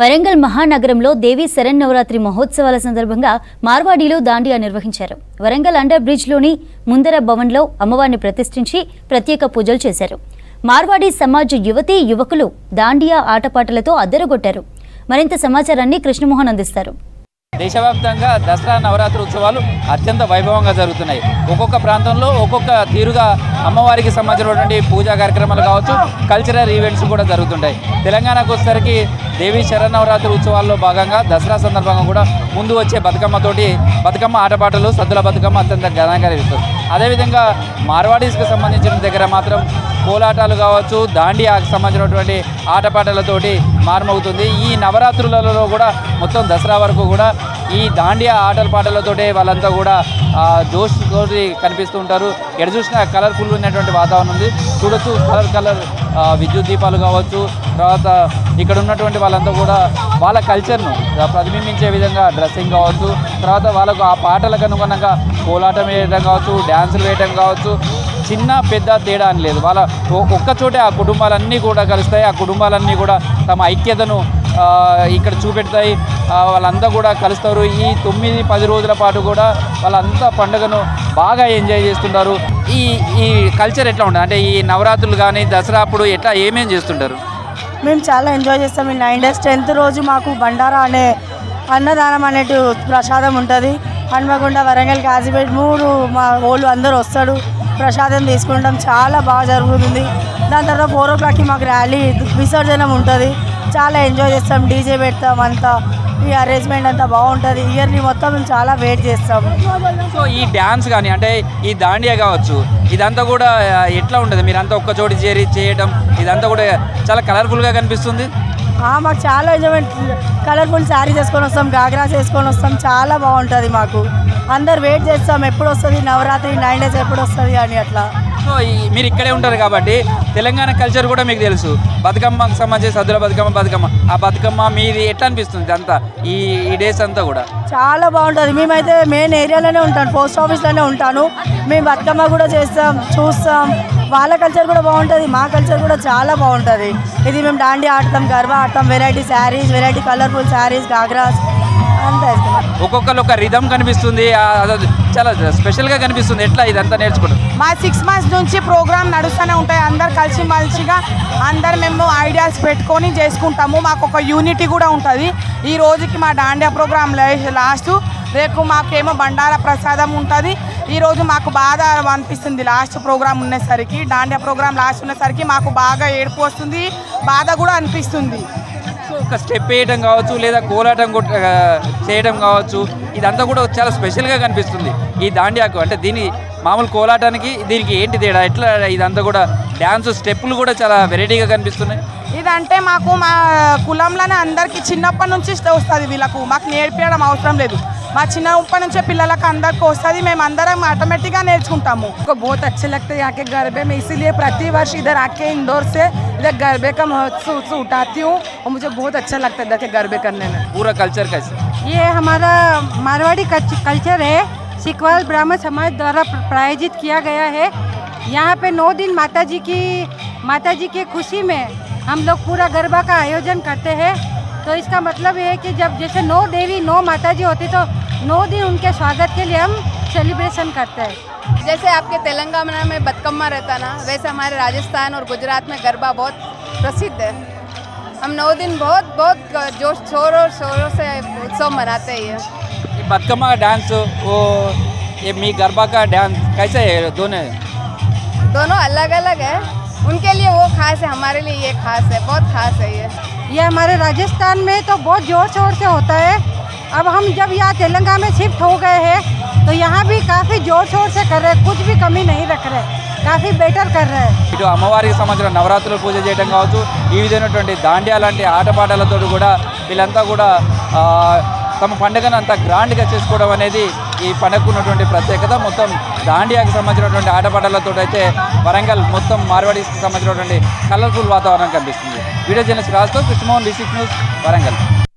వరంగల్ మహానగరంలో దేవి శరన్నవరాత్రి మహోత్సవాల సందర్భంగా మార్వాడీలు దాండియా నిర్వహించారు. వరంగల్ అండర్ బ్రిడ్జ్లోని ముందర భవన్లో అమ్మవారిని ప్రతిష్ఠించి ప్రత్యేక పూజలు చేశారు. మార్వాడీ సమాజ్ యువతీ యువకులు దాండియా ఆటపాటలతో అద్దరగొట్టారు. మరింత సమాచారాన్ని కృష్ణమోహన్ అందిస్తారు. దేశవ్యాప్తంగా దసరా నవరాత్రి ఉత్సవాలు అత్యంత వైభవంగా జరుగుతున్నాయి. ఒక్కొక్క ప్రాంతంలో ఒక్కొక్క తీరుగా అమ్మవారికి సంబంధించినటువంటి పూజా కార్యక్రమాలు కావచ్చు, కల్చరల్ ఈవెంట్స్ కూడా జరుగుతుంటాయి. తెలంగాణకు వచ్చేసరికి దేవి శరన్నవరాత్రి ఉత్సవాల్లో భాగంగా దసరా సందర్భంగా కూడా ముందు వచ్చే బతుకమ్మ ఆటపాటలు, సద్దుల బతుకమ్మ అత్యంత ఘనంగా జరుగుతుంది. అదేవిధంగా మార్వాడీస్కి సంబంధించిన దగ్గర మాత్రం కోలాటాలు కావచ్చు, దాండియాకు సంబంధించినటువంటి ఆటపాటలతోటి మారుమవుతుంది. ఈ నవరాత్రులలో కూడా మొత్తం దసరా వరకు కూడా ఈ దాండియా ఆటల పాటలతోటే వాళ్ళంతా కూడా జోష్ తోటి కనిపిస్తూ ఉంటారు. ఎక్కడ చూసినా కలర్ఫుల్ ఉన్నటువంటి వాతావరణం ఉంది. చూడొచ్చు కలర్ విద్యుత్ దీపాలు కావచ్చు, తర్వాత ఇక్కడ ఉన్నటువంటి వాళ్ళంతా కూడా వాళ్ళ కల్చర్ను ప్రతిబింబించే విధంగా డ్రెస్సింగ్ కావచ్చు, తర్వాత వాళ్ళకు ఆ పాటలకు అనుగుణంగా కోలాటం వేయడం కావచ్చు, డ్యాన్సులు వేయడం కావచ్చు, చిన్న పెద్ద తేడా అని లేదు. వాళ్ళ ఒక్కచోటే ఆ కుటుంబాలన్నీ కూడా కలుస్తాయి. ఆ కుటుంబాలన్నీ కూడా తమ ఐక్యతను ఇక్కడ చూపెడతాయి. వాళ్ళంతా కూడా కలుస్తారు. ఈ 9-10 రోజుల పాటు కూడా వాళ్ళంతా పండుగను బాగా ఎంజాయ్ చేస్తుంటారు. ఈ కల్చర్ ఎట్లా ఉంటుంది అంటే ఈ నవరాత్రులు కానీ దసరా అప్పుడు ఎట్లా ఏమేం చేస్తుంటారు? మేము చాలా ఎంజాయ్ చేస్తాం. ఈ 9 days 10th రోజు మాకు బండారా అనే అన్నదానం అనేటి ప్రసాదం ఉంటుంది. హన్మకొండ, వరంగల్, కాజీపేట 3 మా వాళ్ళు అందరూ వస్తాడు. ప్రసాదం తీసుకుంటాం. చాలా బాగా జరుగుతుంది. దాని తర్వాత 4 o'clockకి మాకు ర్యాలీ విసర్జనం ఉంటుంది. చాలా ఎంజాయ్ చేస్తాం. డీజే పెడతాం. అంతా ఈ అరేంజ్మెంట్ అంతా బాగుంటుంది. ఇయర్లీ మొత్తం మేము చాలా వెయిట్ చేస్తాం. సో ఈ డ్యాన్స్ కానీ అంటే ఈ దాండియా కావచ్చు, ఇదంతా కూడా ఎట్లా ఉంటుంది? మీరంతా ఒక్క చోటి చేరి చేయడం ఇదంతా కూడా చాలా కలర్ఫుల్గా కనిపిస్తుంది. మాకు చాలా ఎంజాయ్మెంట్. కలర్ఫుల్ శారీ చేసుకొని వస్తాం, గాగ్రాస్ వేసుకొని వస్తాం. చాలా బాగుంటుంది. మాకు అందరు వెయిట్ చేస్తాం ఎప్పుడు వస్తుంది నవరాత్రి 9 days ఎప్పుడు వస్తుంది అని అట్లా. సో మీరు ఇక్కడే ఉంటారు కాబట్టి తెలంగాణ కల్చర్ కూడా మీకు తెలుసు. బతుకమ్మకు సంబంధించి సద్దుల బతుకమ్మ ఆ బతుకమ్మ మీది ఎట్లా అనిపిస్తుంది అంతా ఈ డేస్ అంతా కూడా? చాలా బాగుంటుంది. మేమైతే మెయిన్ ఏరియాలోనే ఉంటాను, పోస్ట్ ఆఫీస్లోనే ఉంటాను. మేము బతుకమ్మ కూడా చేస్తాం, చూస్తాం. వాళ్ళ కల్చర్ కూడా బాగుంటుంది, మా కల్చర్ కూడా చాలా బాగుంటుంది. ఇది మేము దాండియా ఆడతాం, గర్బా ఆడతాం. Variety saris, variety colourful saris, ghagras అంతా వేసుకున్నాం. ఒక్కొక్కరు ఒక రిధం కనిపిస్తుంది, చాలా స్పెషల్గా కనిపిస్తుంది. ఎట్లా ఇదంతా నేర్చుకుంటాం? మా 6 months నుంచి ప్రోగ్రామ్ నడుస్తూనే ఉంటాయి. అందరు కలిసిమెలిసిగా అందరు మేము ఐడియాస్ పెట్టుకొని చేసుకుంటాము. మాకు ఒక యూనిటీ కూడా ఉంటుంది. ఈ రోజుకి మా దాండియా ప్రోగ్రామ్ లాస్ట్, రేపు మాకేమో బండారా ప్రసాదం ఉంటుంది. ఈరోజు మాకు బాధ అనిపిస్తుంది. లాస్ట్ ప్రోగ్రామ్ ఉన్నసరికి, దాండియా ప్రోగ్రామ్ లాస్ట్ ఉన్నసరికి మాకు బాగా ఏడుపు వస్తుంది, బాధ కూడా అనిపిస్తుంది. ఒక స్టెప్ వేయడం కావచ్చు, లేదా కోలాటం చేయడం కావచ్చు, ఇదంతా కూడా చాలా స్పెషల్గా కనిపిస్తుంది ఈ దాండియాకు. అంటే దీని మామూలు కోలాటానికి దీనికి ఏంటి తేడా? ఎట్లా ఇదంతా కూడా డ్యాన్స్ స్టెప్పులు కూడా చాలా వెరైటీగా కనిపిస్తున్నాయి. ఇదంటే మాకు మా కులంలోనే అందరికీ చిన్నప్పటి నుంచి వస్తుంది. వీళ్ళకు మాకు నేర్పించడం అవసరం లేదు. మా చిన్నప్పటి నుంచే పిల్లలకు అందరికి వస్తుంది. మేము అందరం ऑटोमेटिकగా నేర్చుకుంటాము. बहुत अच्छे लगते हैं यहाँ के गरबे में, इसीलिए प्रति वर्ष इधर आके इंदौर से इधर गरबे का महोत्सव उठाती हूँ और मुझे बहुत अच्छा लगता है इधर के गरबे करने में. पूरा कल्चर कैसे? ये हमारा मारवाड़ी कल्चर है, सिकवाल ब्राह्मण समाज द्वारा प्रायोजित किया गया है. यहाँ पे 9 दिन माता जी की खुशी में हम लोग पूरा गरबा का आयोजन करते हैं. तो इसका मतलब ये है कि जब जैसे 9 देवी 9 माता जी होती तो 9 दिन उनके स्वागत के लिए हम सेलिब्रेशन करते हैं. जैसे आपके तेलंगाना में बतकम्मा रहता ना, वैसे हमारे राजस्थान और गुजरात में गरबा बहुत प्रसिद्ध है. हम 9 दिन बहुत जोश शोरों से उत्सव मनाते हैं. ये बतकम्मा का डांस, वो ये मी गरबा का डांस कैसे है? दोनों अलग अलग है. उनके लिए वो खास है, हमारे लिए ये खास है, बहुत खास है. ये हमारे राजस्थान में तो बहुत ज़ोर शोर से होता है. अब हम जब यहाँ तेलंगाना में शिफ्ट हो गए हैं तो यहाँ भी काफ़ी ज़ोर शोर से कर रहे हैं, कुछ भी कमी नहीं रख रहे, काफ़ी बेटर कर रहे हैं. ఇటు అమ్మవారికి సంబంధించిన నవరాత్రుల పూజ చేయడం కావచ్చు, ఈ విధమైనటువంటి దాండియా లాంటి ఆటపాటలతో కూడా వీళ్ళంతా కూడా తమ పండుగను అంత గ్రాండ్గా చేసుకోవడం అనేది ఈ పండుగకు ఉన్నటువంటి ప్రత్యేకత. మొత్తం దాండియాకి సంబంధించినటువంటి ఆటపాటలతో అయితే వరంగల్ మొత్తం మార్వాడీస్కి సంబంధించినటువంటి కలర్ఫుల్ వాతావరణం కనిపిస్తుంది. వీడియో జర్నలిస్ట్ రాజుతో కృష్ణమోహన్, V6 న్యూస్, వరంగల్.